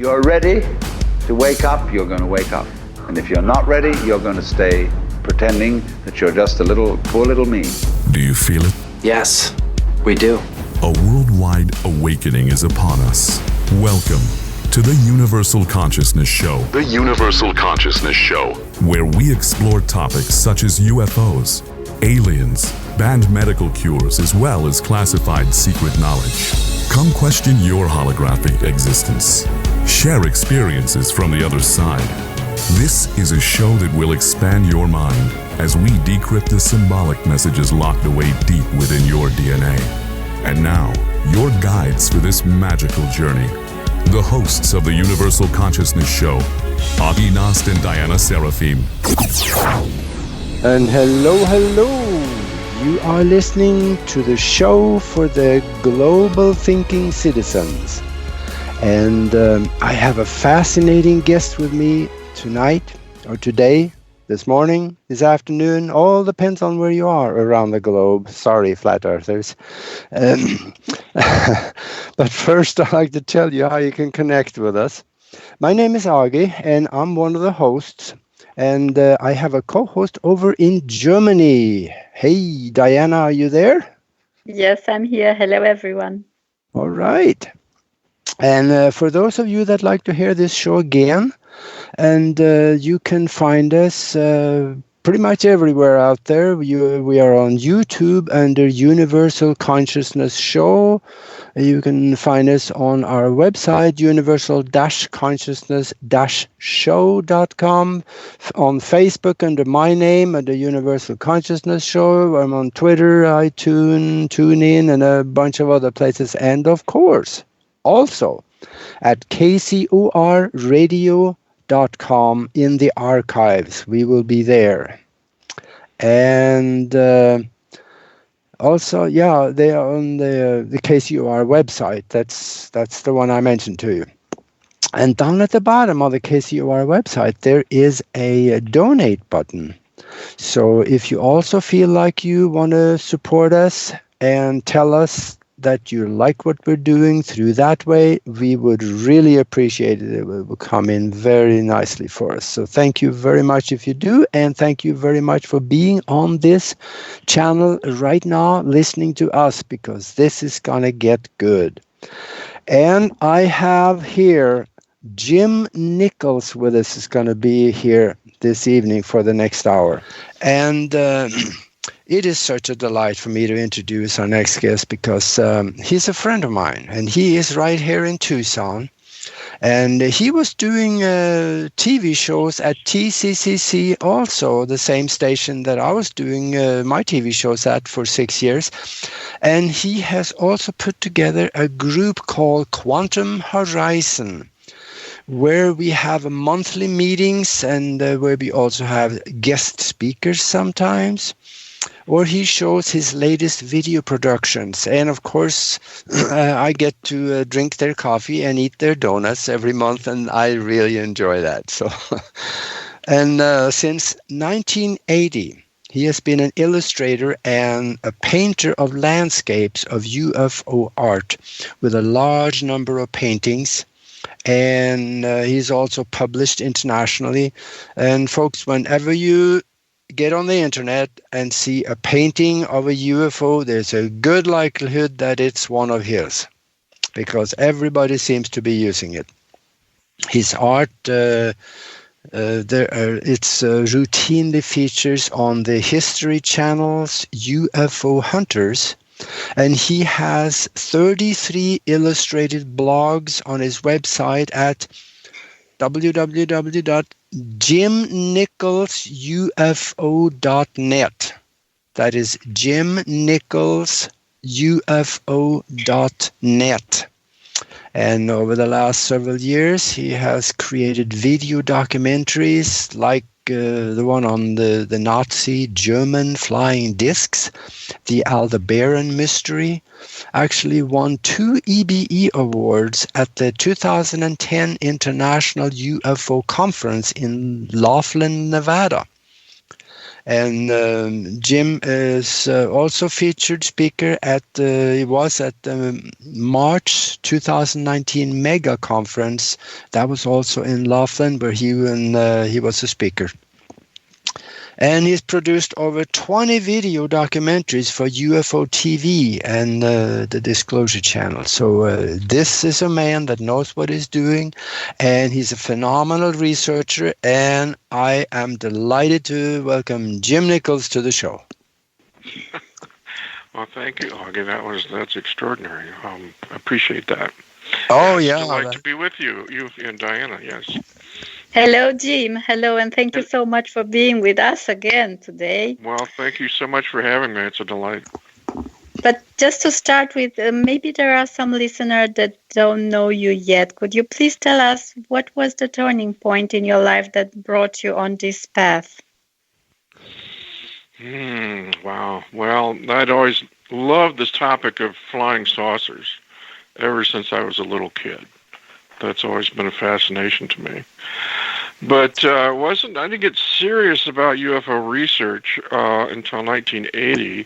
you're ready to wake up, you're going to wake up. And if you're not ready, you're going to stay pretending that you're just a poor little me. Do you feel it? Yes, we do. A worldwide awakening is upon us. Welcome to the Universal Consciousness Show. The Universal Consciousness Show. Where we explore topics such as UFOs, aliens, banned medical cures, as well as classified secret knowledge. Come question your holographic existence. Share experiences from the other side. This is a show that will expand your mind as we decrypt the symbolic messages locked away deep within your DNA. And now, your guides for this magical journey. The hosts of the Universal Consciousness Show, Aage, Nost, and Diana Seraphim. And hello. You are listening to the show for the global thinking citizens. And I have a fascinating guest with me tonight, or today, this morning, this afternoon. All depends on where you are around the globe. Sorry, flat earthers. But first, I'd like to tell you how you can connect with us. My name is Aage, and I'm one of the hosts. And I have a co-host over in Germany. Hey, Diana, are you there? Yes, I'm here. Hello, everyone. All right. And for those of you that like to hear this show again, and you can find us pretty much everywhere out there. We are on YouTube under Universal Consciousness Show. You can find us on our website, universal-consciousness-show.com. On Facebook under my name, under Universal Consciousness Show. I'm on Twitter, iTunes, TuneIn, and a bunch of other places. And of course, also at kcorradio.com in the archives. We will be there. And also, they are on the KCOR website. That's the one I mentioned to you. And down at the bottom of the KCOR website, there is a donate button. So if you also feel like you want to support us and tell us that you like what we're doing through that way, we would really appreciate it. It will come in very nicely for us. So thank you very much if you do, and thank you very much for being on this channel right now, listening to us, because this is gonna get good. And I have here Jim Nichols with us, is gonna be here this evening for the next hour. And it is such a delight for me to introduce our next guest, because he's a friend of mine, and he is right here in Tucson. And he was doing TV shows at TCCC, also the same station that I was doing my TV shows at for 6 years. And he has also put together a group called Quantum Horizon, where we have monthly meetings and where we also have guest speakers sometimes, or he shows his latest video productions. And of course, I get to drink their coffee and eat their donuts every month, and I really enjoy that. So, and since 1980, he has been an illustrator and a painter of landscapes of UFO art with a large number of paintings. And he's also published internationally. And folks, whenever you get on the internet and see a painting of a UFO, there's a good likelihood that it's one of his, because everybody seems to be using it. His art, it's routinely features on the History Channel's UFO Hunters, and he has 33 illustrated blogs on his website at www.jimnicholsufo.net. That is jimnicholsufo.net. And over the last several years, he has created video documentaries like the one on the Nazi German flying discs, the Aldebaran mystery. Actually won 2 EBE awards at the 2010 International UFO Conference in Laughlin, Nevada. And Jim is also featured speaker at he was at the March 2019 mega conference. That was also in Laughlin, where he was a speaker. And he's produced over 20 video documentaries for UFO TV and the Disclosure Channel. So this is a man that knows what he's doing, and he's a phenomenal researcher, and I am delighted to welcome Jim Nichols to the show. Well, thank you, Aage. That's extraordinary. I appreciate that. Oh, It's yeah. a delight to be with you and Diana, yes. Hello, Jim. Hello, and thank you so much for being with us again today. Well, thank you so much for having me. It's a delight. But just to start with, maybe there are some listeners that don't know you yet. Could you please tell us what was the turning point in your life that brought you on this path? Wow. Well, I'd always loved this topic of flying saucers ever since I was a little kid. That's always been a fascination to me. But I didn't get serious about UFO research until 1980.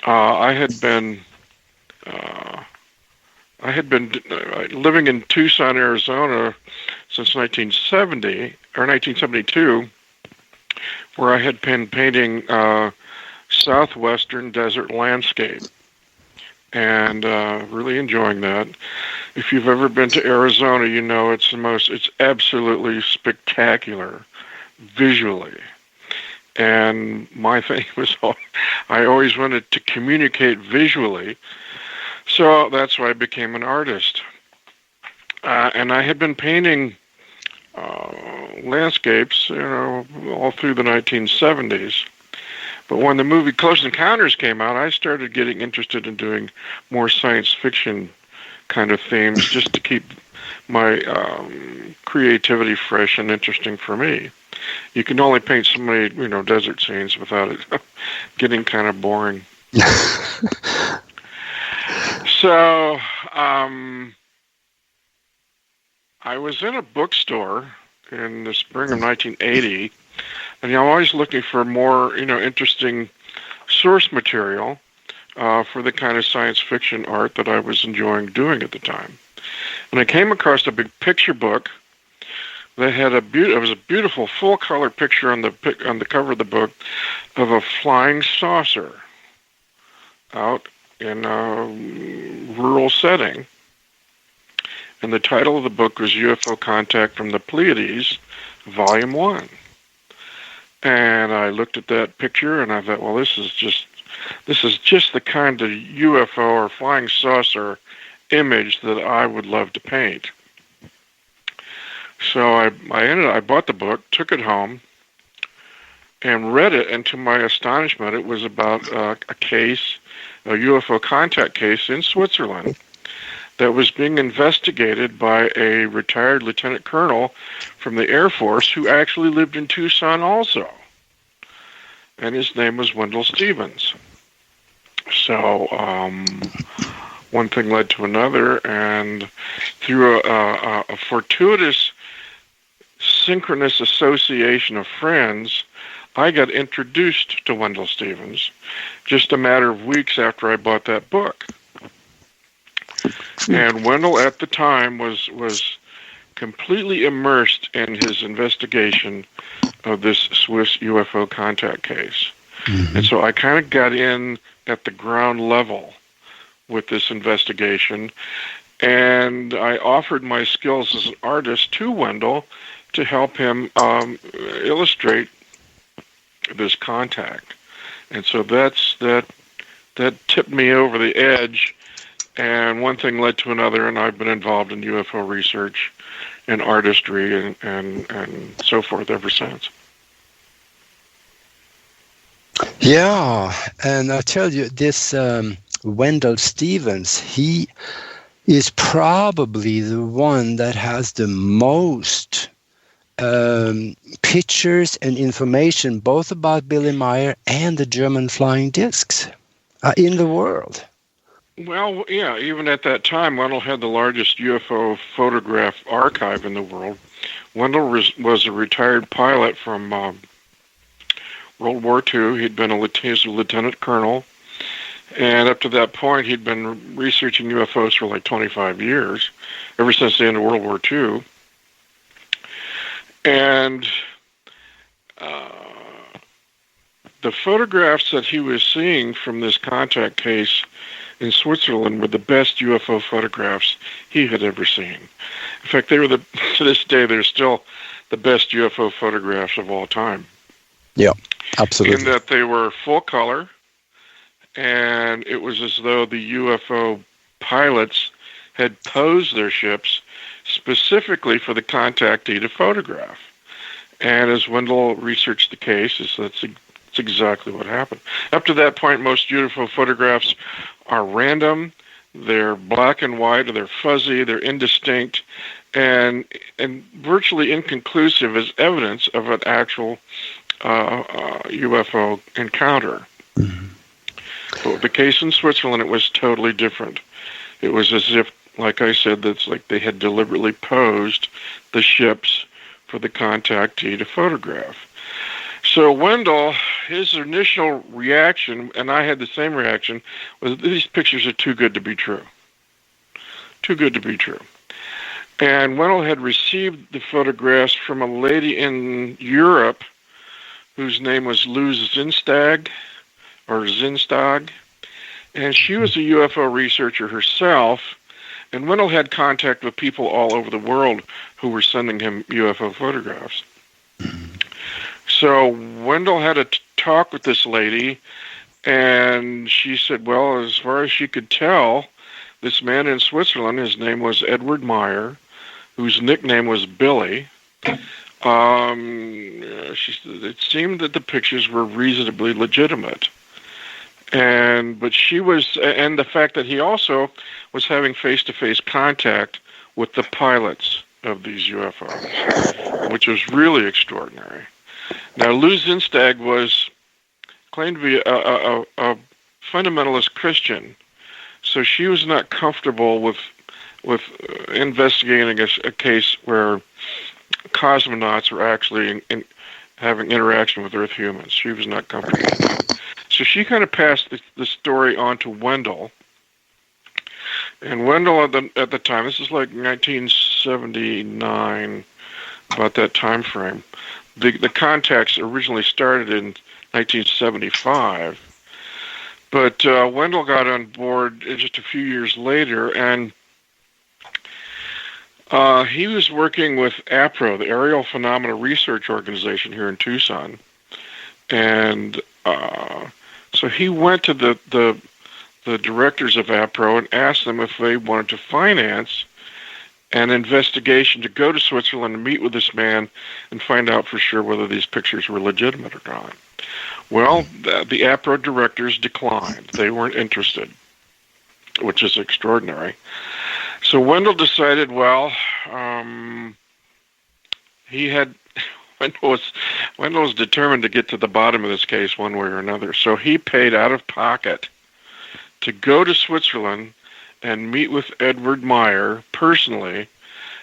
I had been living in Tucson, Arizona since 1970 or 1972, where I had been painting southwestern desert landscape, and really enjoying that. If you've ever been to Arizona, you know it's absolutely spectacular visually. And my thing was, I always wanted to communicate visually, so that's why I became an artist. And I had been painting landscapes, all through the 1970s. But when the movie Close Encounters came out, I started getting interested in doing more science fiction kind of themes, just to keep my creativity fresh and interesting for me. You can only paint so many, desert scenes without it getting kind of boring. So I was in a bookstore in the spring of 1980, and I'm always looking for more, interesting source material for the kind of science fiction art that I was enjoying doing at the time. And I came across a big picture book that had it was a beautiful full-color picture on the cover of the book of a flying saucer out in a rural setting. And the title of the book was UFO Contact from the Pleiades, Volume 1. And I looked at that picture and I thought, well, this is just the kind of UFO or flying saucer image that I would love to paint. So I bought the book, took it home, and read it, and to my astonishment, it was about a UFO contact case in Switzerland that was being investigated by a retired lieutenant colonel from the Air Force who actually lived in Tucson also. And his name was Wendell Stevens. So one thing led to another, and through a fortuitous synchronous association of friends, I got introduced to Wendell Stevens just a matter of weeks after I bought that book. And Wendell at the time was completely immersed in his investigation of this Swiss UFO contact case. Mm-hmm. And so I kind of got in at the ground level with this investigation, and I offered my skills as an artist to Wendell to help him illustrate this contact. And so that tipped me over the edge, and one thing led to another, and I've been involved in UFO research and artistry and so forth ever since. Yeah, and I tell you, this Wendell Stevens, he is probably the one that has the most pictures and information both about Bill Meier and the German flying discs in the world. Well, yeah, even at that time, Wendell had the largest UFO photograph archive in the world. Wendell was a retired pilot from World War II. He was a lieutenant colonel. And up to that point, he'd been researching UFOs for like 25 years, ever since the end of World War II. And the photographs that he was seeing from this contact case in Switzerland were the best UFO photographs he had ever seen. In fact, they were to this day, they're still the best UFO photographs of all time. Yeah, absolutely. In that they were full color, and it was as though the UFO pilots had posed their ships specifically for the contactee to photograph. And as Wendell researched the case, that's exactly what happened. Up to that point, most UFO photographs are random. They're black and white, or they're fuzzy, they're indistinct, and virtually inconclusive as evidence of an actual UFO encounter. Mm-hmm. But with the case in Switzerland, it was totally different. It was as if, like I said, that's like they had deliberately posed the ships for the contactee to photograph. So Wendell, his initial reaction, and I had the same reaction, was these pictures are too good to be true. Too good to be true. And Wendell had received the photographs from a lady in Europe whose name was Luz Zinstag, and she was a UFO researcher herself, and Wendell had contact with people all over the world who were sending him UFO photographs. So Wendell had a talk with this lady, and she said, well, as far as she could tell, this man in Switzerland, his name was Edward Meier, whose nickname was Billy. It seemed that the pictures were reasonably legitimate. But she was, and the fact that he also was having face-to-face contact with the pilots of these UFOs, which was really extraordinary. Now, Luz Zinstag was claimed to be a fundamentalist Christian, so she was not comfortable with investigating a case where cosmonauts were actually having interaction with Earth humans. She was not comfortable with that. So she kind of passed the story on to Wendell. And Wendell at the time, this is like 1979, about that time frame. The contacts originally started in 1975. But Wendell got on board just a few years later, and he was working with APRO, the Aerial Phenomena Research Organization here in Tucson. And so he went to the directors of APRO and asked them if they wanted to finance an investigation to go to Switzerland and meet with this man and find out for sure whether these pictures were legitimate or not. Well, the APRO directors declined. They weren't interested, which is extraordinary. So Wendell decided, well, Wendell was determined to get to the bottom of this case one way or another. So he paid out of pocket to go to Switzerland and meet with Edward Meier personally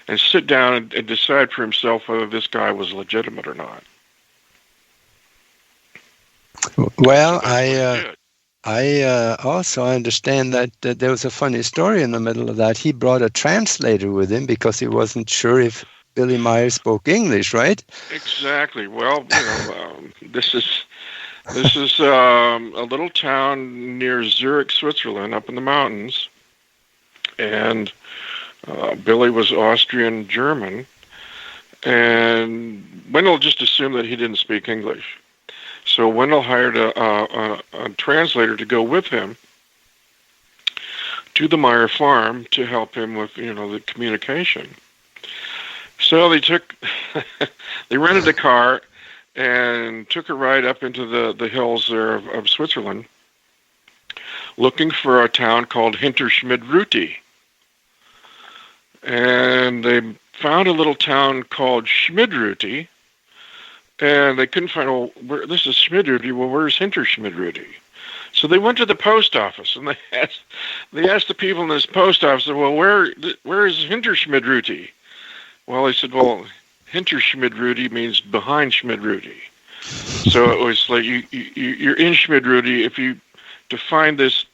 and sit down and decide for himself whether this guy was legitimate or not. Well, I also understand that there was a funny story in the middle of that. He brought a translator with him because he wasn't sure if Billy Meier spoke English, right? Exactly. Well, this is a little town near Zurich, Switzerland, up in the mountains, and Billy was Austrian German, and Wendell just assumed that he didn't speak English. So Wendell hired a translator to go with him to the Meier farm to help him with, the communication. So they rented a car and took a ride up into the hills there of Switzerland, looking for a town called Hinterschmidruti. And they found a little town called Schmidruti, and they couldn't find, this is Schmidruti, where's Hinterschmidruti? So they went to the post office, and they asked the people in this post office, well, where is Hinterschmidruti? Well, they said, Hinterschmidruti means behind Schmidruti. So it was like you're in Schmidruti. If you to find this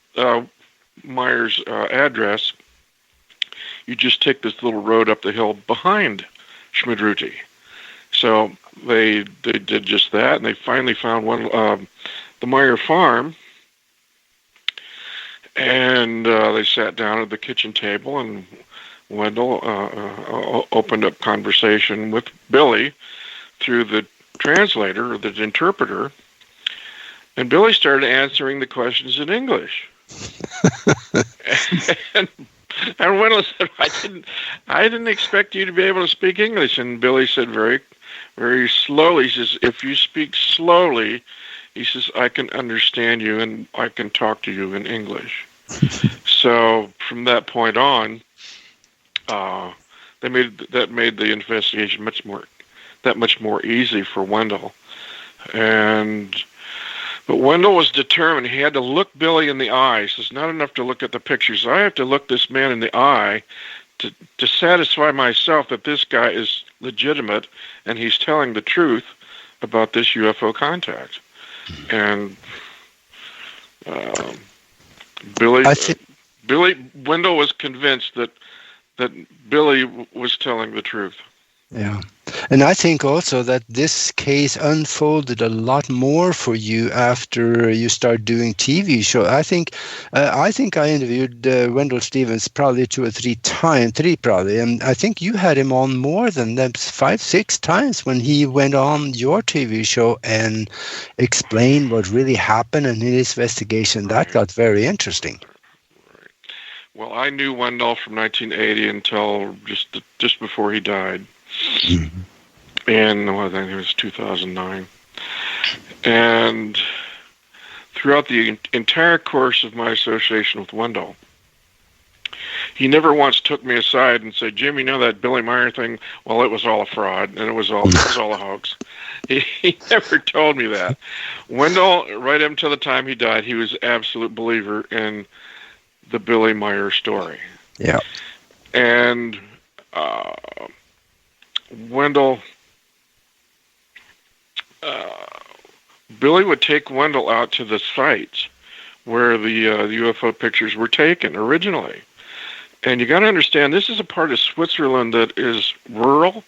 Miers address, you just take this little road up the hill behind Schmidruti. So they did just that, and they finally found one, the Meier farm, and they sat down at the kitchen table, and Wendell opened up conversation with Billy through the translator or the interpreter, and Billy started answering the questions in English. and Wendell said, I didn't expect you to be able to speak English. And Billy said very, very slowly, he says, if you speak slowly, he says, I can understand you and I can talk to you in English. So from that point on, that made the investigation much more easy for Wendell. But Wendell was determined. He had to look Billy in the eye. It's not enough to look at the pictures. I have to look this man in the eye to satisfy myself that this guy is legitimate and he's telling the truth about this UFO contact. And Wendell was convinced that Billy was telling the truth. Yeah. And I think also that this case unfolded a lot more for you after you start doing TV show. I think I interviewed Wendell Stevens probably 2 or 3 times, and I think you had him on more than that 5-6 times when he went on your TV show and explained what really happened in his investigation. That got very interesting. Right. Well, I knew Wendell from 1980 until just before he died. Mm-hmm. And I think it was 2009. And throughout the entire course of my association with Wendell, he never once took me aside and said, Jim, you know that Billy Meier thing? Well, it was all a fraud, and it was all a hoax. He never told me that. Wendell, right up until the time he died, he was an absolute believer in the Billy Meier story. Yeah. And Wendell, Billy would take Wendell out to the sites where the UFO pictures were taken originally. And you got to understand, this is a part of Switzerland that is rural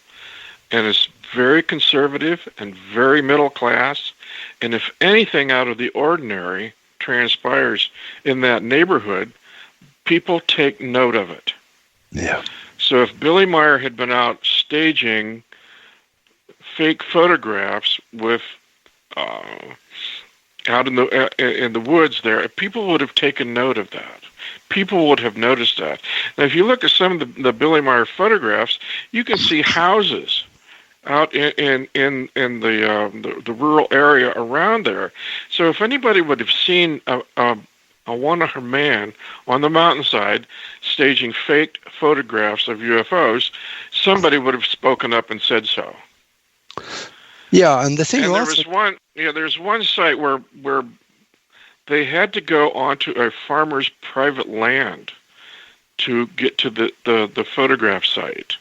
and is very conservative and very middle class. And if anything out of the ordinary transpires in that neighborhood, people take note of it. Yeah. So if Billy Meier had been out staging fake photographs with out in the woods there, people would have taken note of that. People would have noticed that. Now, if you look at some of the Billy Meier photographs, you can see houses out in the rural area around there. So if anybody would have seen a one-armed man on the mountainside staging fake photographs of UFOs, somebody would have spoken up and said so. Yeah, and the thing also, there's one site where they had to go onto a farmer's private land to get to the photograph site,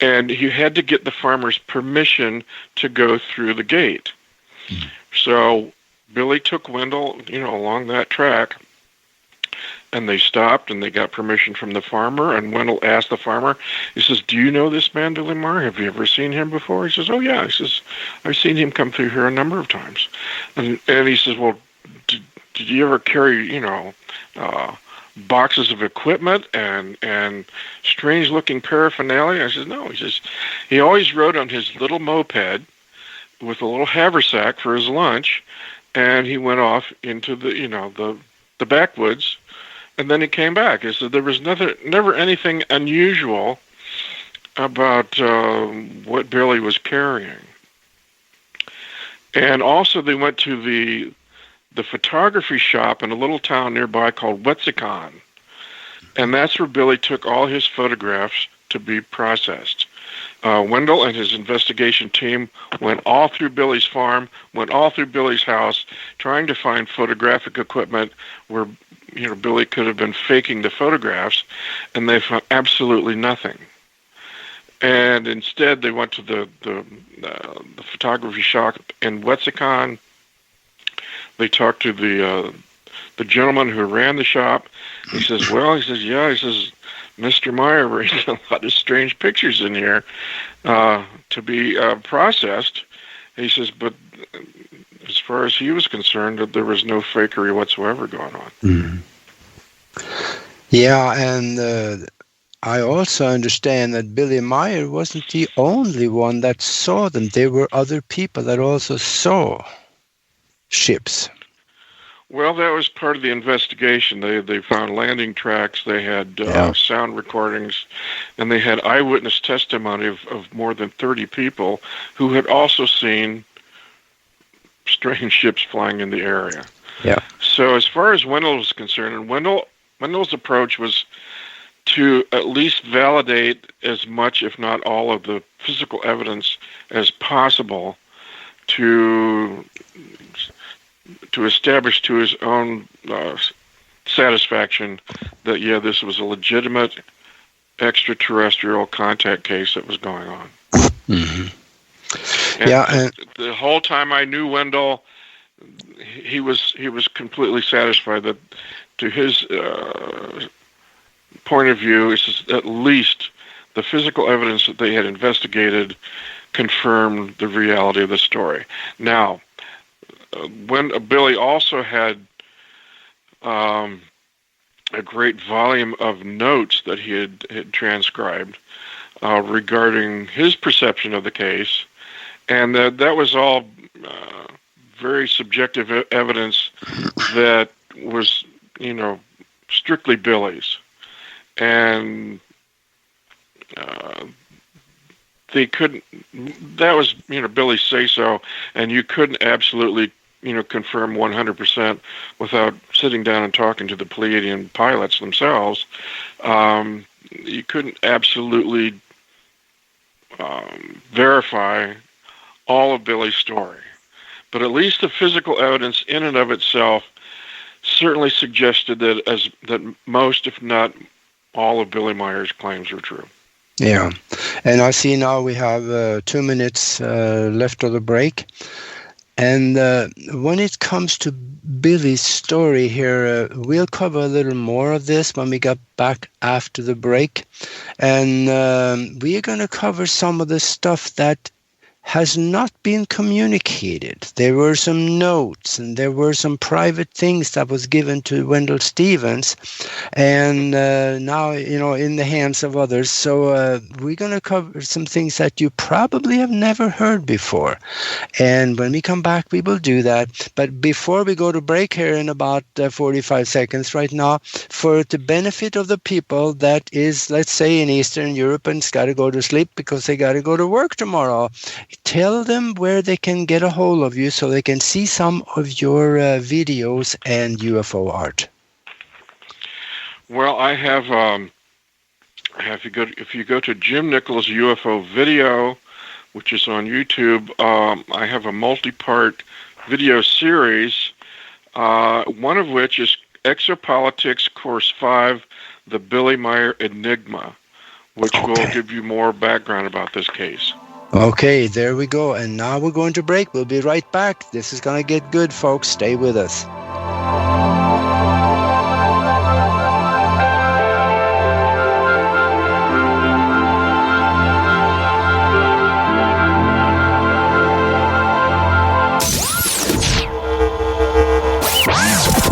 and you had to get the farmer's permission to go through the gate. Mm-hmm. So Billy took Wendell, along that track, and they stopped and they got permission from the farmer. And Wendell asked the farmer, he says, "Do you know this man, Billy Meier? Have you ever seen him before?" He says, "Oh yeah." He says, "I've seen him come through here a number of times." And he says, "Well, did you ever carry, boxes of equipment and strange-looking paraphernalia?" I said, "No." He says, "He always rode on his little moped with a little haversack for his lunch, and he went off into the backwoods, and then he came back." He said there was never anything unusual about what Billy was carrying. And also they went to the photography shop in a little town nearby called Wetzikon, and that's where Billy took all his photographs to be processed. Wendell and his investigation team went all through Billy's farm, went all through Billy's house, trying to find photographic equipment where Billy could have been faking the photographs, and they found absolutely nothing. And instead, they went to the photography shop in Wetzikon. They talked to the gentleman who ran the shop. He says, Mr. Meier raised a lot of strange pictures in here to be processed. He says, but as far as he was concerned, there was no fakery whatsoever going on. Mm-hmm. Yeah, and I also understand that Billy Meier wasn't the only one that saw them. There were other people that also saw ships. Well, that was part of the investigation. They found landing tracks, they had sound recordings, and they had eyewitness testimony of more than 30 people who had also seen strange ships flying in the area. Yeah. So as far as Wendell was concerned, and Wendell's approach was to at least validate as much, if not all, of the physical evidence as possible to establish to his own satisfaction that, this was a legitimate extraterrestrial contact case that was going on. Mm-hmm. And the whole time I knew Wendell, he was completely satisfied that, to his point of view, it's at least the physical evidence that they had investigated confirmed the reality of the story. Now, when Billy also had a great volume of notes that he had transcribed regarding his perception of the case, and that was all very subjective evidence that was, strictly Billy's. And they couldn't, that was, Billy's say-so, and you couldn't absolutely, confirm 100% without sitting down and talking to the Pleiadian pilots themselves. You couldn't absolutely verify all of Billy's story. But at least the physical evidence in and of itself certainly suggested that most, if not all, of Billy Meier's claims were true. Yeah, and I see now we have 2 minutes left of the break. And when it comes to Billy's story here, we'll cover a little more of this when we get back after the break. And we are going to cover some of the stuff that has not been communicated. There were some notes and there were some private things that was given to Wendell Stevens and now, in the hands of others. So we're going to cover some things that you probably have never heard before. And when we come back, we will do that. But before we go to break here in about 45 seconds right now, for the benefit of the people that is, let's say, in Eastern Europe and's got to go to sleep because they got to go to work tomorrow, tell them where they can get a hold of you so they can see some of your videos and UFO art. Well, I have, if you go to Jim Nichols UFO video, which is on YouTube, I have a multi-part video series, one of which is Exopolitics Course 5, The Billy Meier Enigma, which will give you more background about this case. Okay, there we go. And now we're going to break. We'll be right back. This is going to get good, folks. Stay with us.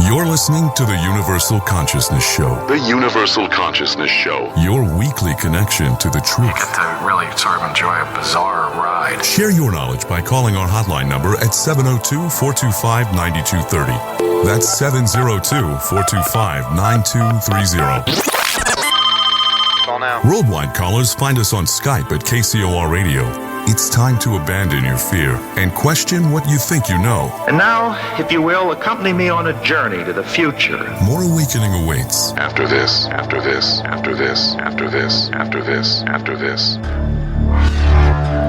You're listening to the Universal Consciousness Show. The Universal Consciousness Show. Your weekly connection to the truth. You get to really sort of enjoy a bizarre ride. Share your knowledge by calling our hotline number at 702-425-9230. That's 702-425-9230. Call now. Worldwide callers find us on Skype at KCOR Radio. It's time to abandon your fear and question what you think you know. And now, if you will, accompany me on a journey to the future. More awakening awaits. After this, after this, after this, after this, after this, after this.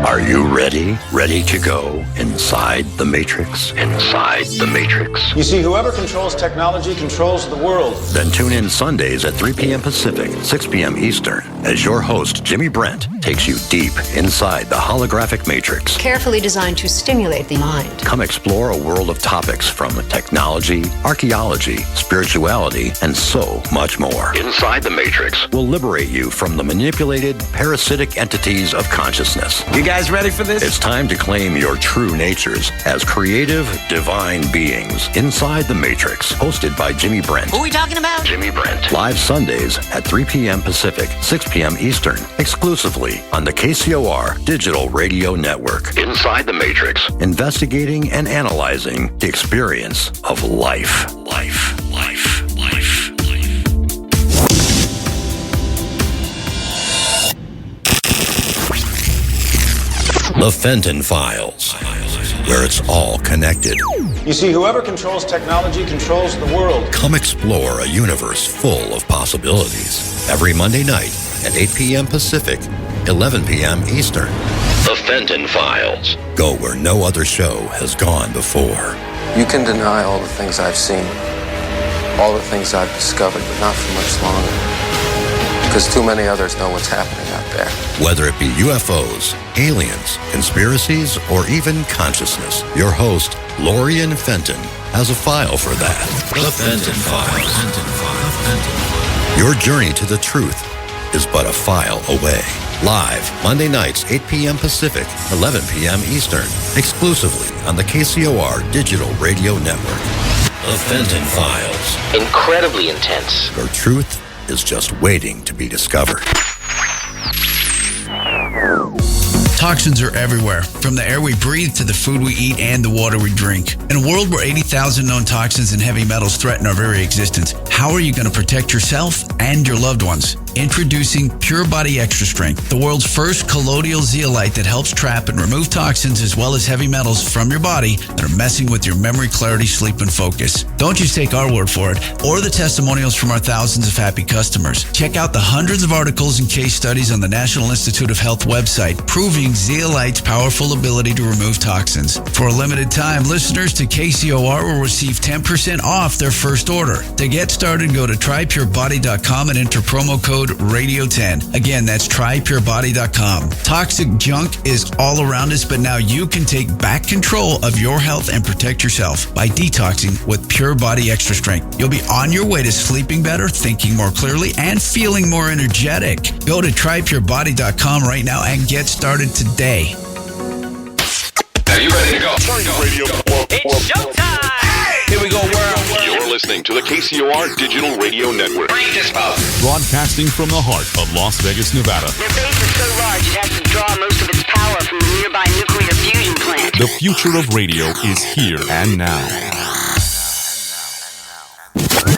Are you ready? Ready to go inside the Matrix? Inside the Matrix. You see, whoever controls technology controls the world. Then tune in Sundays at 3 p.m. Pacific, 6 p.m. Eastern, as your host, Jimmy Brent, takes you deep inside the holographic Matrix. Carefully designed to stimulate the mind. Come explore a world of topics from technology, archaeology, spirituality, and so much more. Inside the Matrix will liberate you from the manipulated, parasitic entities of consciousness. You guys ready for this? It's time to claim your true natures as creative, divine beings inside the Matrix. Hosted by Jimmy Brent. Who are we talking about? Jimmy Brent. Live Sundays at 3 p.m. Pacific, 6 p.m. Eastern. Exclusively on the KCOR Digital Radio Network. Inside the Matrix. Investigating and analyzing the experience of life. Life. The Fenton Files, where it's all connected. You see, whoever controls technology controls the world. Come explore a universe full of possibilities. Every Monday night at 8 p.m. Pacific, 11 p.m. Eastern. The Fenton Files. Go where no other show has gone before. You can deny all the things I've seen, all the things I've discovered, but not for much longer. Because too many others know what's happening out there. Whether it be UFOs, aliens, conspiracies, or even consciousness, your host, Lorian Fenton, has a file for that. The Fenton Files. Your journey to the truth is but a file away. Live, Monday nights, 8 p.m. Pacific, 11 p.m. Eastern. Exclusively on the KCOR Digital Radio Network. The Fenton Files. Incredibly intense. Your truth is just waiting to be discovered. Toxins are everywhere, from the air we breathe to the food we eat and the water we drink. In a world where 80,000 known toxins and heavy metals threaten our very existence, how are you going to protect yourself and your loved ones? Introducing Pure Body Extra Strength, the world's first colloidal zeolite that helps trap and remove toxins as well as heavy metals from your body that are messing with your memory, clarity, sleep, and focus. Don't just take our word for it or the testimonials from our thousands of happy customers. Check out the hundreds of articles and case studies on the National Institute of Health website proving zeolite's powerful ability to remove toxins. For a limited time, listeners to KCOR will receive 10% off their first order. To get started, go to trypurebody.com and enter promo code RADIO10. Again, that's trypurebody.com. Toxic junk is all around us, but now you can take back control of your health and protect yourself by detoxing with Pure Body Extra Strength. You'll be on your way to sleeping better, thinking more clearly, and feeling more energetic. Go to trypurebody.com right now and get started today. Are you ready to go? It's showtime! Here we go, world. You're listening to the KCOR Digital Radio Network. Bring this up. Broadcasting from the heart of Las Vegas, Nevada. Their base is so large it has to draw most of its power from the nearby nuclear fusion plant. The future of radio is here and now.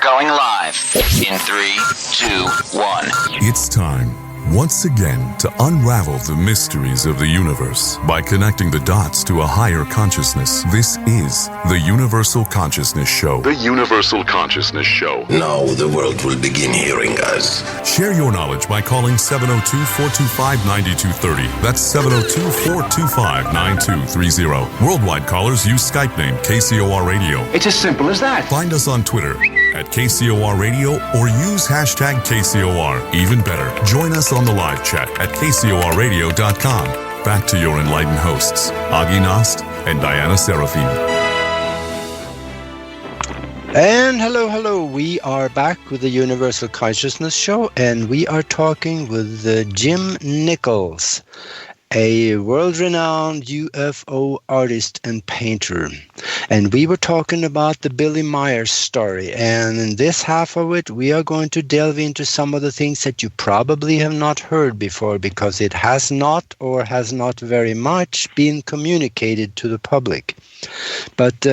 Going live in 3, 2, 1. It's time, once again, to unravel the mysteries of the universe by connecting the dots to a higher consciousness. This is the Universal Consciousness Show. The Universal Consciousness Show. Now the world will begin hearing us. Share your knowledge by calling 702-425-9230. That's 702-425-9230. Worldwide callers use Skype name KCOR Radio. It's as simple as that. Find us on Twitter at KCOR Radio or use hashtag KCOR. Even better, join us on the live chat at KCORradio.com. Back to your enlightened hosts, Aage Nost and Diana Seraphine. And hello. We are back with the Universal Consciousness Show, and we are talking with Jim Nichols, a world-renowned UFO artist and painter. And we were talking about the Bill Meier story. And in this half of it, we are going to delve into some of the things that you probably have not heard before, because it has not very much been communicated to the public. But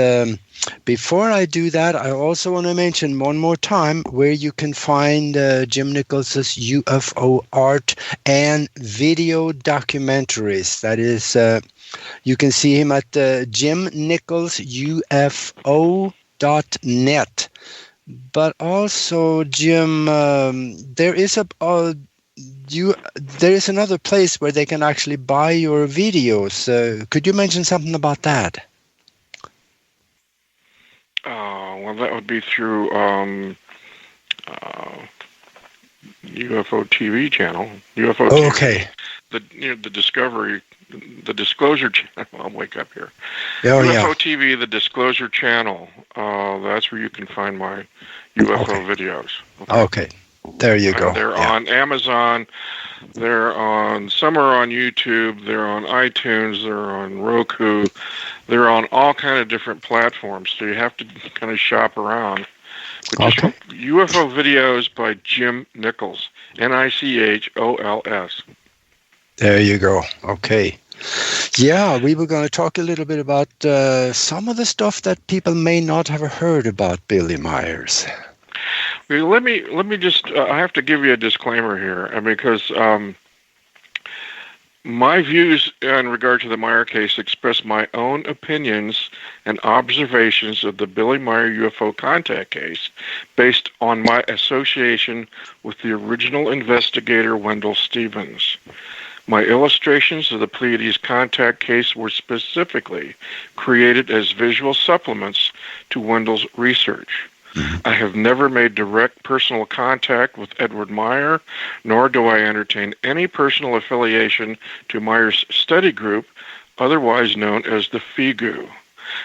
before I do that, I also want to mention one more time where you can find Jim Nichols' UFO art and video documentaries. That is, you can see him at jimnicholsufo.net. But also, Jim, there is there is another place where they can actually buy your videos. Could you mention something about that? Well, that would be through UFO TV channel. UFO TV. Okay. The Disclosure channel. I'll wake up here. Oh, UFO TV, the Disclosure channel. That's where you can find my UFO videos. Okay. There you go. They're on Amazon. Some are on YouTube. They're on iTunes. They're on Roku. They're on all kind of different platforms. So you have to kind of shop around. But just UFO videos by Jim Nichols. Nichols. There you go. Okay. Yeah, we were going to talk a little bit about some of the stuff that people may not have heard about Billy Miers. Well, let me just. I have to give you a disclaimer here, because my views in regard to the Meier case express my own opinions and observations of the Billy Meier UFO contact case based on my association with the original investigator, Wendell Stevens. My illustrations of the Pleiades contact case were specifically created as visual supplements to Wendell's research. I have never made direct personal contact with Edward Meier, nor do I entertain any personal affiliation to Meier's study group, otherwise known as the FIGU.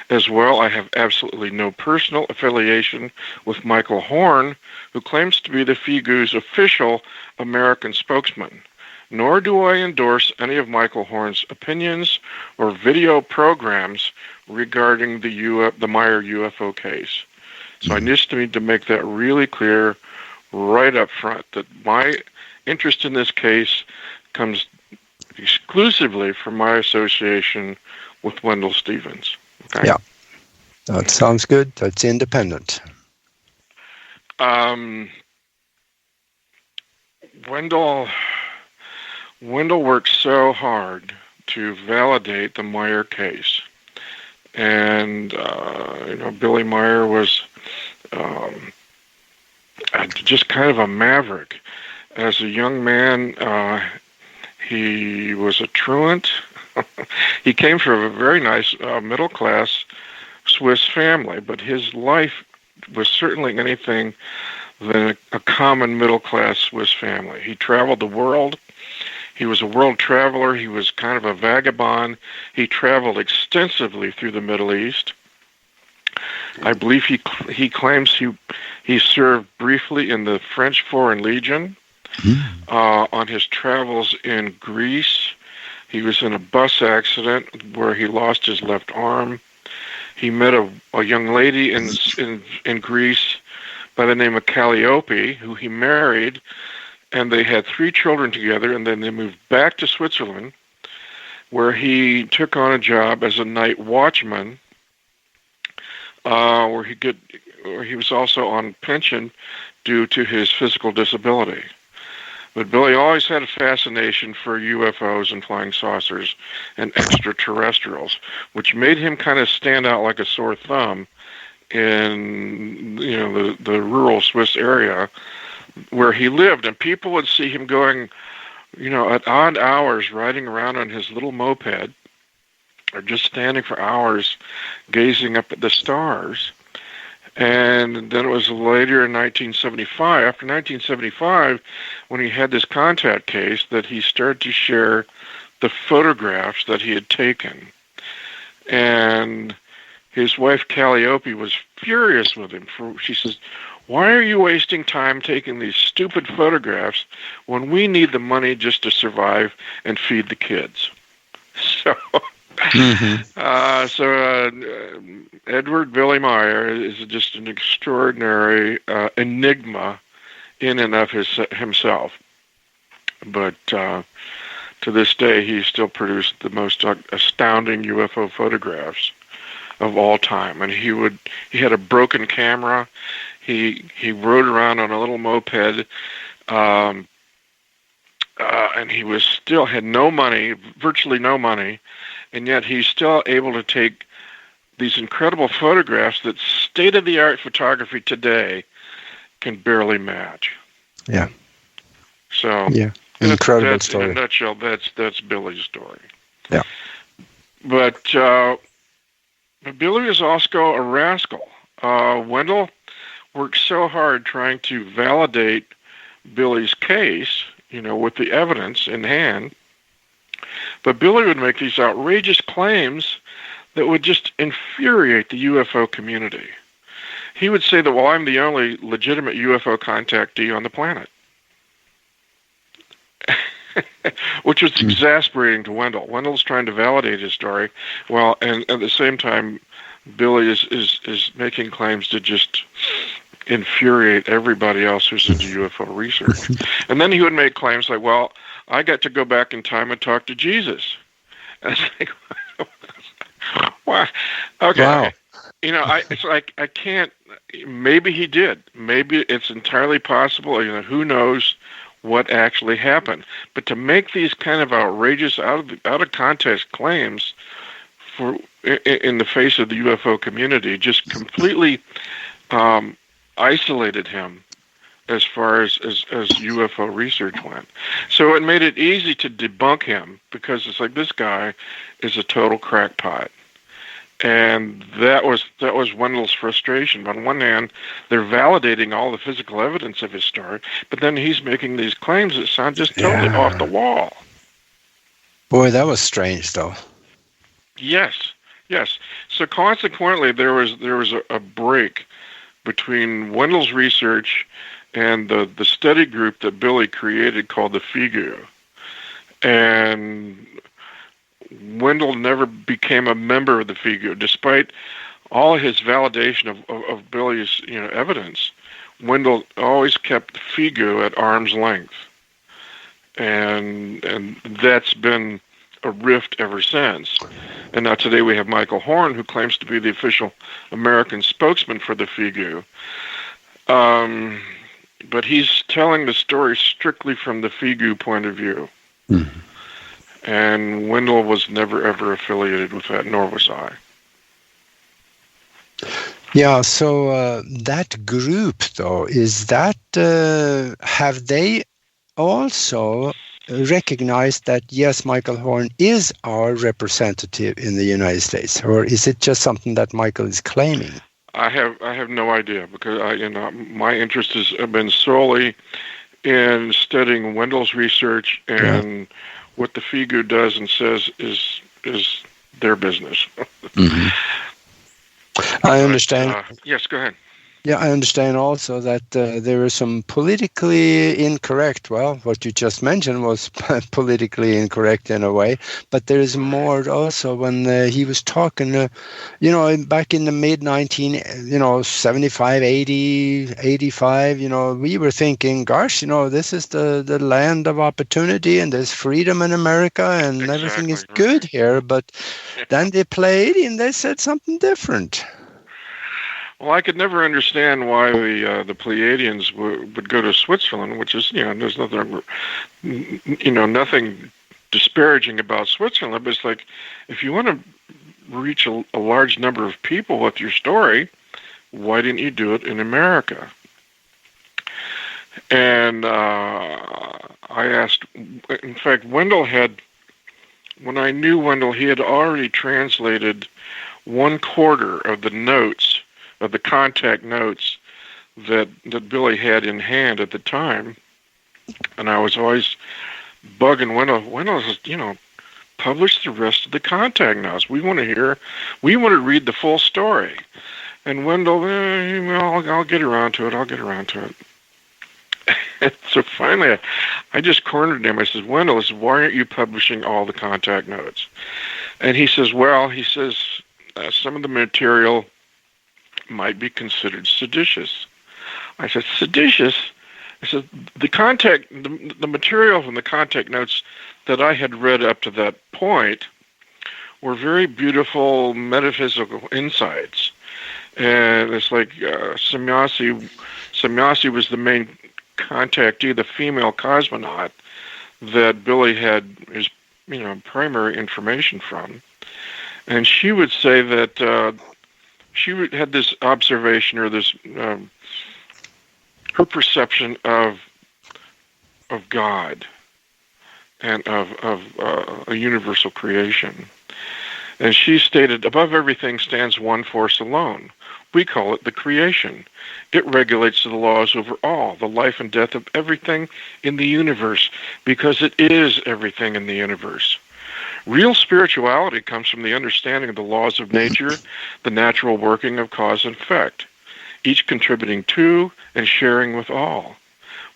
As well, I have absolutely no personal affiliation with Michael Horn, who claims to be the FIGU's official American spokesman. Nor do I endorse any of Michael Horn's opinions or video programs regarding the Meier UFO case. So I just need to make that really clear right up front, that my interest in this case comes exclusively from my association with Wendell Stevens. Okay? Yeah, that sounds good. That's independent. Wendell worked so hard to validate the Meier case. And, Billy Meier was just kind of a maverick. As a young man, he was a truant. He came from a very nice middle-class Swiss family, but his life was certainly anything than a common middle-class Swiss family. He traveled the world. He was a world traveler. He was kind of a vagabond. He traveled extensively through the Middle East. I believe he claims he served briefly in the French Foreign Legion. On his travels in Greece, he was in a bus accident where he lost his left arm. He met a young lady in Greece by the name of Calliope, who he married, and they had 3 children together, and then they moved back to Switzerland, where he took on a job as a night watchman, where he was also on pension due to his physical disability. But Billy always had a fascination for UFOs and flying saucers and extraterrestrials, which made him kind of stand out like a sore thumb in the rural Swiss area where he lived. And people would see him going, at odd hours, riding around on his little moped, or just standing for hours gazing up at the stars. And then it was later in 1975, after 1975, when he had this contact case, that he started to share the photographs that he had taken. And his wife Calliope was furious with him. She says, "Why are you wasting time taking these stupid photographs when we need the money just to survive and feed the kids?" So... Edward Billy Meier is just an extraordinary enigma in and of himself. But to this day, he still produced the most astounding UFO photographs of all time. And he had a broken camera. He rode around on a little moped, and he had no money, virtually no money. And yet he's still able to take these incredible photographs that state-of-the-art photography today can barely match. Yeah. So, Incredible story. In a nutshell, that's Billy's story. Yeah. But Billy is also a rascal. Wendell worked so hard trying to validate Billy's case, with the evidence in hand. But Billy would make these outrageous claims that would just infuriate the UFO community. He would say that, well, I'm the only legitimate UFO contactee on the planet. Which was exasperating to Wendell. Wendell's trying to validate his story, and at the same time, Billy is making claims to just infuriate everybody else who's into UFO research. And then he would make claims like, well, I got to go back in time and talk to Jesus. And it's like, what? Okay. Wow. It's like, I can't, maybe he did. Maybe it's entirely possible, who knows what actually happened. But to make these kind of outrageous, out of context claims in the face of the UFO community just completely isolated him as far as UFO research went. So it made it easy to debunk him because it's like, this guy is a total crackpot. And that was Wendell's frustration. On one hand, they're validating all the physical evidence of his story, but then he's making these claims that sound just totally off the wall. Boy, that was strange, though. Yes. So consequently, there was a break between Wendell's research and the study group that Billy created called the FIGU. And Wendell never became a member of the FIGU, despite all his validation of Billy's evidence. Wendell always kept the FIGU at arm's length, and that's been a rift ever since. And now today we have Michael Horn, who claims to be the official American spokesman for the FIGU. But he's telling the story strictly from the FIGU point of view. Mm-hmm. And Wendell was never, ever affiliated with that, nor was I. Yeah, so that group, though, is that, have they also recognized that, yes, Michael Horn is our representative in the United States? Or is it just something that Michael is claiming? I have no idea, because my interest has been solely in studying Wendell's research, and what the FIGU does and says is their business. Mm-hmm. I understand. Yes, go ahead. Yeah, I understand also that there is some politically incorrect, well, what you just mentioned was politically incorrect in a way, but there is more also when he was talking, back in the mid-19, 75, 80, 85, we were thinking, gosh, this is the land of opportunity and there's freedom in America and everything is good here, but then they played and they said something different. Well, I could never understand why the Pleiadians would go to Switzerland, which is, there's nothing disparaging about Switzerland, but it's like, if you want to reach a large number of people with your story, why didn't you do it in America? And I asked, in fact, when I knew Wendell, he had already translated 1/4 of the notes, of the contact notes that Billy had in hand at the time. And I was always bugging Wendell, publish the rest of the contact notes. We want to read the full story. And Wendell, I'll get around to it. So finally, I just cornered him. I said, Wendell, why aren't you publishing all the contact notes? And he says, some of the material might be considered seditious. I said, seditious? I said, the material from the contact notes that I had read up to that point were very beautiful metaphysical insights. And it's like Semyasi was the main contactee, the female cosmonaut that Billy had his primary information from. And she would say that she had this observation, or this her perception of God and of a universal creation. And she stated, above everything stands one force alone. We call it the creation. It regulates the laws over all, the life and death of everything in the universe, because it is everything in the universe. Real spirituality comes from the understanding of the laws of nature, the natural working of cause and effect, each contributing to and sharing with all.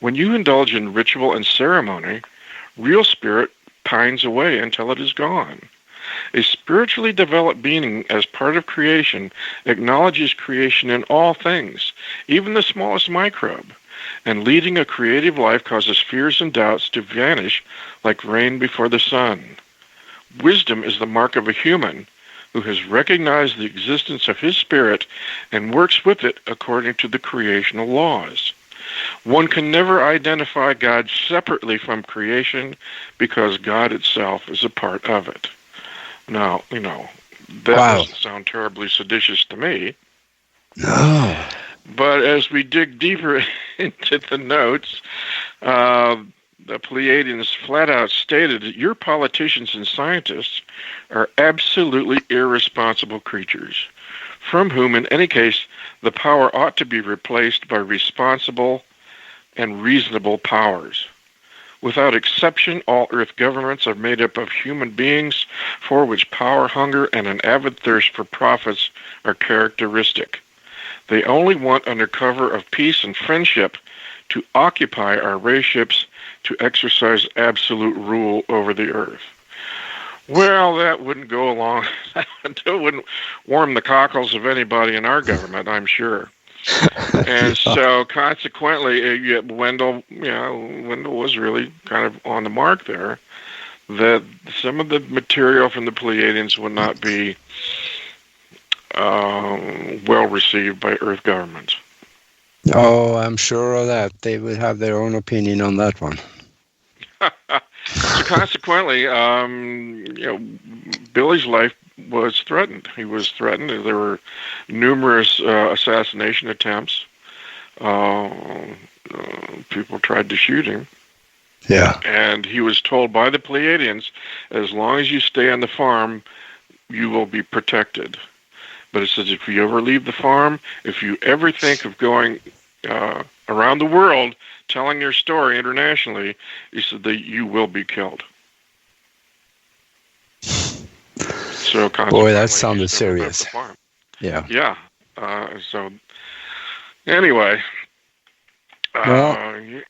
When you indulge in ritual and ceremony, real spirit pines away until it is gone. A spiritually developed being, as part of creation, acknowledges creation in all things, even the smallest microbe, and leading a creative life causes fears and doubts to vanish like rain before the sun. Wisdom is the mark of a human who has recognized the existence of his spirit and works with it according to the creational laws. One can never identify God separately from creation because God itself is a part of it. Now, that doesn't sound terribly seditious to me. No. But as we dig deeper into the notes, the Pleiadians flat out stated that your politicians and scientists are absolutely irresponsible creatures, from whom, in any case, the power ought to be replaced by responsible and reasonable powers. Without exception, all Earth governments are made up of human beings for which power hunger and an avid thirst for profits are characteristic. They only want, under cover of peace and friendship, to occupy our ray ships to exercise absolute rule over the Earth. Well, that wouldn't go along. That wouldn't warm the cockles of anybody in our government, I'm sure. And so, consequently, Wendell was really kind of on the mark there, that some of the material from the Pleiadians would not be well received by Earth governments. Oh, I'm sure of that. They would have their own opinion on that one. So, consequently, Billy's life was threatened. He was threatened. There were numerous assassination attempts. People tried to shoot him. Yeah. And he was told by the Pleiadians, as long as you stay on the farm, you will be protected. But it says if you ever leave the farm, if you ever think of going around the world telling your story internationally, he said that you will be killed. So boy, that sounded serious. Yeah. Yeah. So anyway. I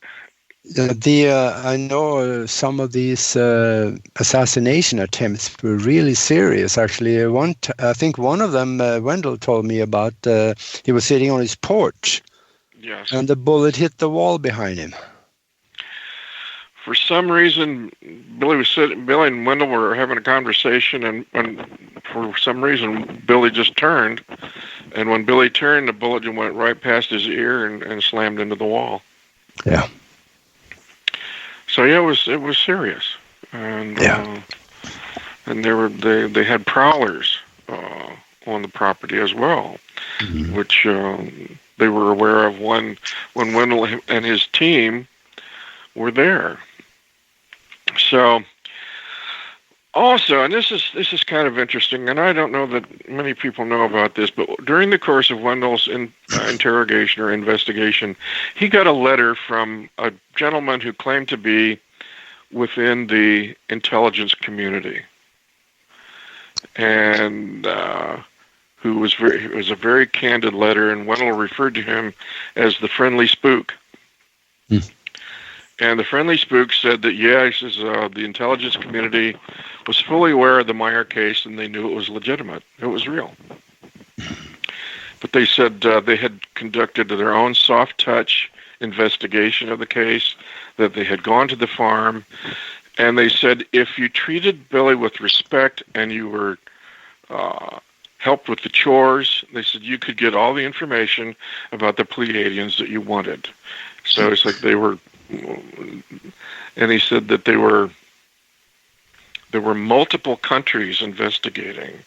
know some of these assassination attempts were really serious. Actually, I think one of them, Wendell told me about. He was sitting on his porch, yes, and the bullet hit the wall behind him. For some reason, Billy and Wendell were having a conversation, and for some reason, Billy just turned. And when Billy turned, the bullet just went right past his ear and slammed into the wall. Yeah. So yeah, it was serious, and they had prowlers on the property as well, which they were aware of when Wendell and his team were there. So also, and this is kind of interesting, and I don't know that many people know about this, but during the course of Wendell's interrogation or investigation, he got a letter from a gentleman who claimed to be within the intelligence community, and it was a very candid letter, and Wendell referred to him as the friendly spook. And the friendly spook said that, he says, the intelligence community was fully aware of the Meier case, and they knew it was legitimate. It was real. But they said they had conducted their own soft-touch investigation of the case, that they had gone to the farm, and they said if you treated Billy with respect and you were helped with the chores, they said you could get all the information about the Pleiadians that you wanted. So it's like they were... And he said that there were multiple countries investigating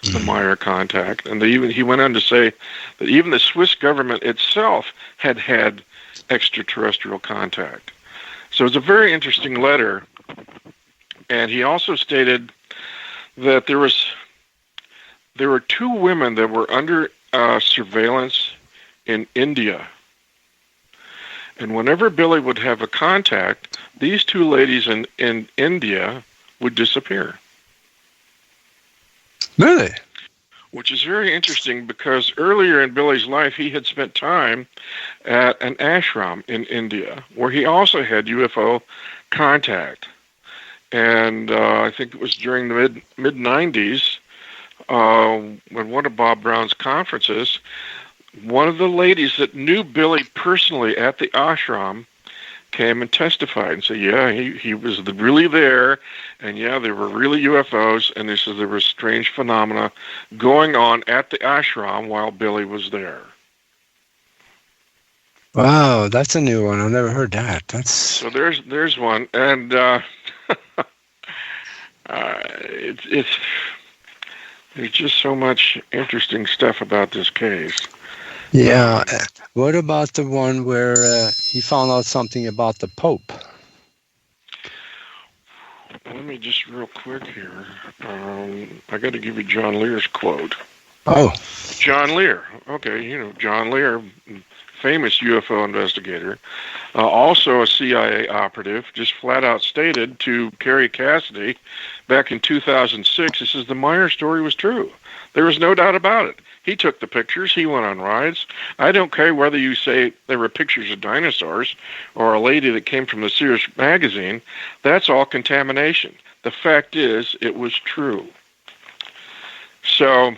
the Meier contact, and he went on to say that even the Swiss government itself had extraterrestrial contact. So it's a very interesting letter And he also stated that there were two women that were under surveillance in India. And whenever Billy would have a contact, these two ladies in India would disappear. Really? Which is very interesting because earlier in Billy's life, he had spent time at an ashram in India where he also had UFO contact. And I think it was during the mid-90s when one of Bob Brown's conferences, one of the ladies that knew Billy personally at the ashram came and testified and said, yeah, he was really there, and yeah, there were really UFOs, and they said there were strange phenomena going on at the ashram while Billy was there. Wow, that's a new one. I've never heard that. So there's one, and it's there's just so much interesting stuff about this case. Yeah. What about the one where he found out something about the Pope? Let me just real quick here. I got to give you John Lear's quote. Oh. John Lear. Okay, John Lear, famous UFO investigator, also a CIA operative, just flat out stated to Kerry Cassidy back in 2006, he says the Meier story was true. There was no doubt about it. He took the pictures. He went on rides. I don't care whether you say there were pictures of dinosaurs or a lady that came from the Sears magazine. That's all contamination. The fact is, it was true. So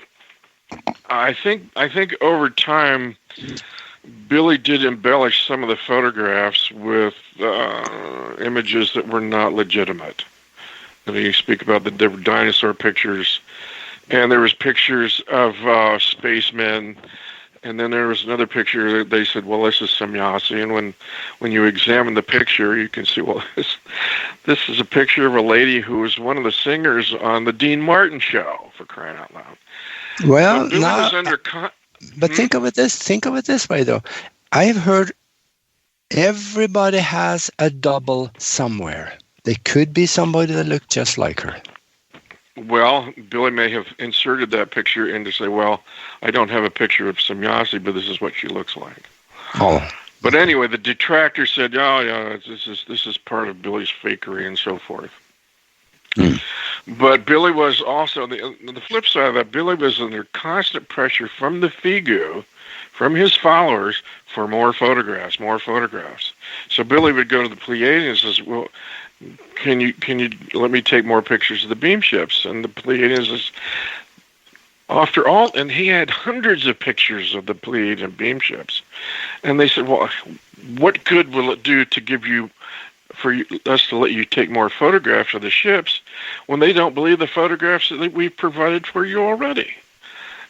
I think over time, Billy did embellish some of the photographs with images that were not legitimate. And you speak about the different dinosaur pictures. And there was pictures of spacemen, and then there was another picture that they said, well, this is Semyasi. And when you examine the picture, you can see, well, this is a picture of a lady who was one of the singers on the Dean Martin show, for crying out loud. Well, but think of it this way, though. I've heard everybody has a double somewhere. They could be somebody that looked just like her. Well, Billy may have inserted that picture in to say, well, I don't have a picture of Semyasi, but this is what she looks like. Oh. But anyway, the detractor said, oh, yeah, this is part of Billy's fakery and so forth. Mm. But Billy was also, the flip side of that, Billy was under constant pressure from the FIGU, from his followers, for more photographs. So Billy would go to the Pleiadians and says, well, can you let me take more pictures of the beam ships? And the Pleiadians says, after all, and he had hundreds of pictures of the Pleiadian beam ships. And they said, well, what good will it do to give you, us to let you take more photographs of the ships when they don't believe the photographs that we've provided for you already?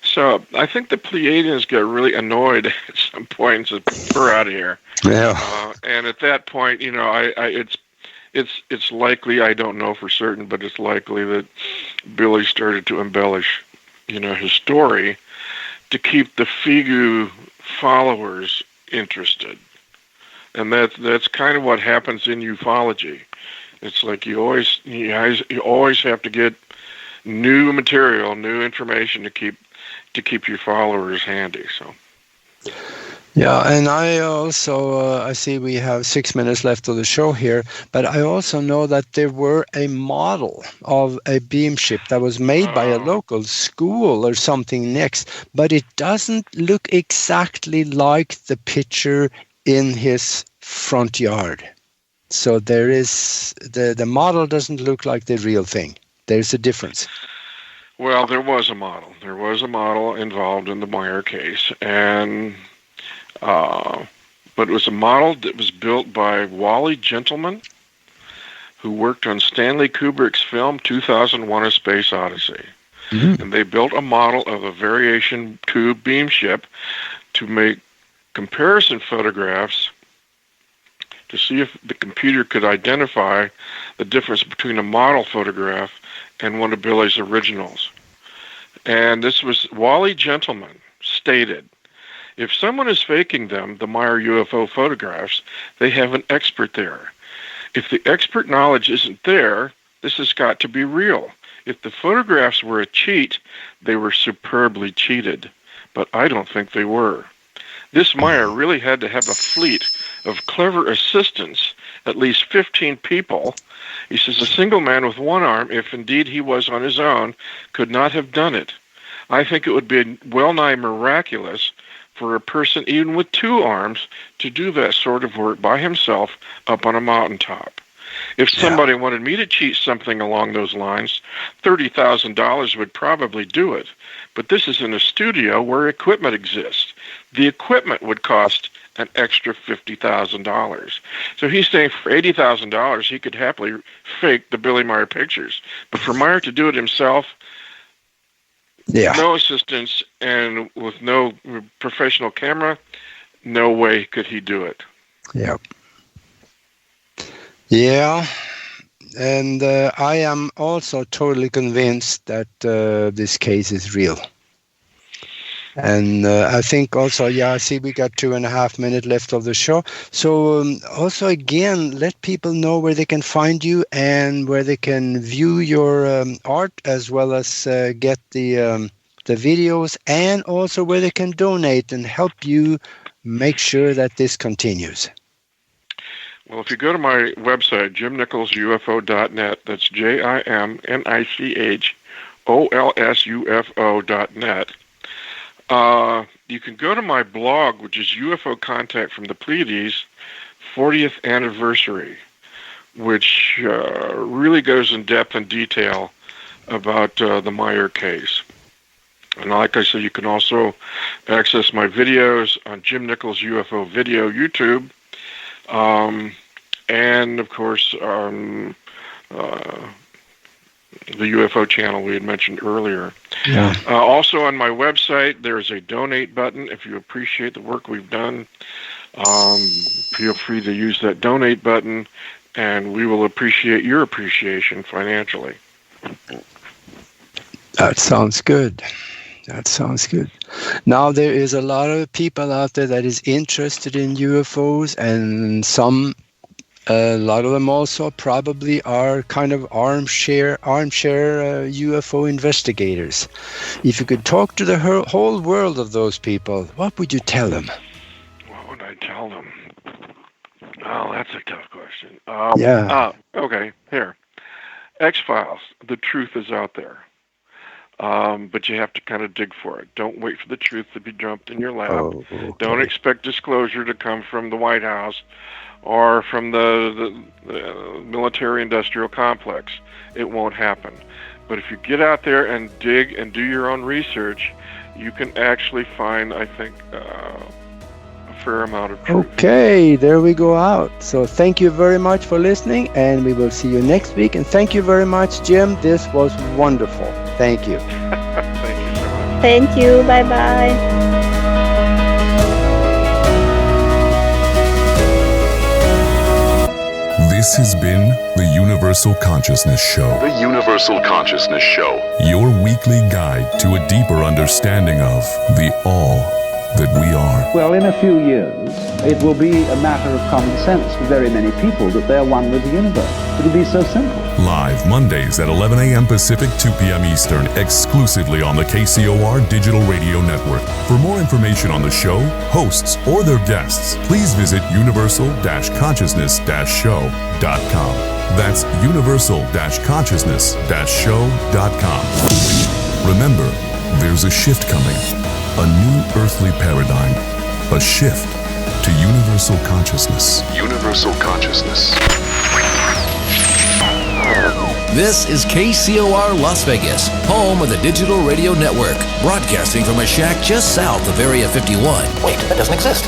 So I think the Pleiadians got really annoyed at some point and said, we're out of here. Yeah. And at that point, it's likely, I don't know for certain, but it's likely that Billy started to embellish, his story to keep the FIGU followers interested. And that's kind of what happens in ufology. It's like you always have to get new material, new information to keep your followers handy. So. Yeah, and I also, I see we have 6 minutes left of the show here, but I also know that there were a model of a beam ship that was made by a local school or something next, but it doesn't look exactly like the picture in his front yard. So there is, the model doesn't look like the real thing. There's a difference. Well, there was a model. There was a model involved in the Meier case, and but it was a model that was built by Wally Gentleman, who worked on Stanley Kubrick's film 2001: A Space Odyssey. Mm-hmm. And they built a model of a variation tube beam ship to make comparison photographs to see if the computer could identify the difference between a model photograph and one of Billy's originals. And this was Wally Gentleman stated, if someone is faking them, the Meier UFO photographs, they have an expert there. If the expert knowledge isn't there, This has got to be real. If the photographs were a cheat, they were superbly cheated. But I don't think they were. This Meier really had to have a fleet of clever assistants, at least 15 people. He says a single man with one arm, if indeed he was on his own, could not have done it. I think it would be well-nigh miraculous for a person, even with two arms, to do that sort of work by himself up on a mountaintop. If somebody wanted me to cheat something along those lines, $30,000 would probably do it. But this is in a studio where equipment exists. The equipment would cost an extra $50,000. So he's saying for $80,000, he could happily fake the Billy Meier pictures. But for Meier to do it himself, no assistance and with no professional camera, no way could he do it. Yeah. Yeah. And I am also totally convinced that this case is real. And I think also, I see we got 2.5 minutes left of the show. So also, again, let people know where they can find you and where they can view your art, as well as get the videos, and also where they can donate and help you make sure that this continues. Well, if you go to my website, jimnicholsufo.net, that's JIMNICHOLSUFO.net, you can go to my blog, which is UFO Contact from the Pleiades, 40th Anniversary, which really goes in depth and detail about the Meier case. And like I said, you can also access my videos on Jim Nichols UFO Video YouTube, and of course the UFO channel we had mentioned earlier. Yeah. Also on my website, there's a donate button. If you appreciate the work we've done, feel free to use that donate button, and we will appreciate your appreciation financially. That sounds good. That sounds good. Now, there is a lot of people out there that is interested in UFOs, and a lot of them also probably are kind of armchair UFO investigators. If you could talk to the whole world of those people, what would you tell them? What would I tell them? Oh, that's a tough question. Okay, here. X-Files, the truth is out there. But you have to kind of dig for it. Don't wait for the truth to be dumped in your lap. Oh, okay. Don't expect disclosure to come from the White House or from the military-industrial complex. It won't happen. But if you get out there and dig and do your own research, you can actually find, I think, a fair amount of truth. Okay, there we go out. So thank you very much for listening, and we will see you next week. And thank you very much, Jim. This was wonderful. Thank you. Thank you so much. Thank you. Bye-bye. This has been the Universal Consciousness Show. The Universal Consciousness Show. Your weekly guide to a deeper understanding of the all that we are. Well, in a few years, it will be a matter of common sense for very many people that they're one with the universe. It'll be so simple. Live Mondays at 11 a.m. Pacific, 2 p.m. Eastern, exclusively on the KCOR Digital Radio Network. For more information on the show, hosts, or their guests, please visit universal-consciousness-show.com. That's universal-consciousness-show.com. Remember, there's a shift coming. A new earthly paradigm. A shift to universal consciousness. Universal consciousness. This is KCOR Las Vegas, home of the Digital Radio Network, broadcasting from a shack just south of Area 51. Wait, that doesn't exist.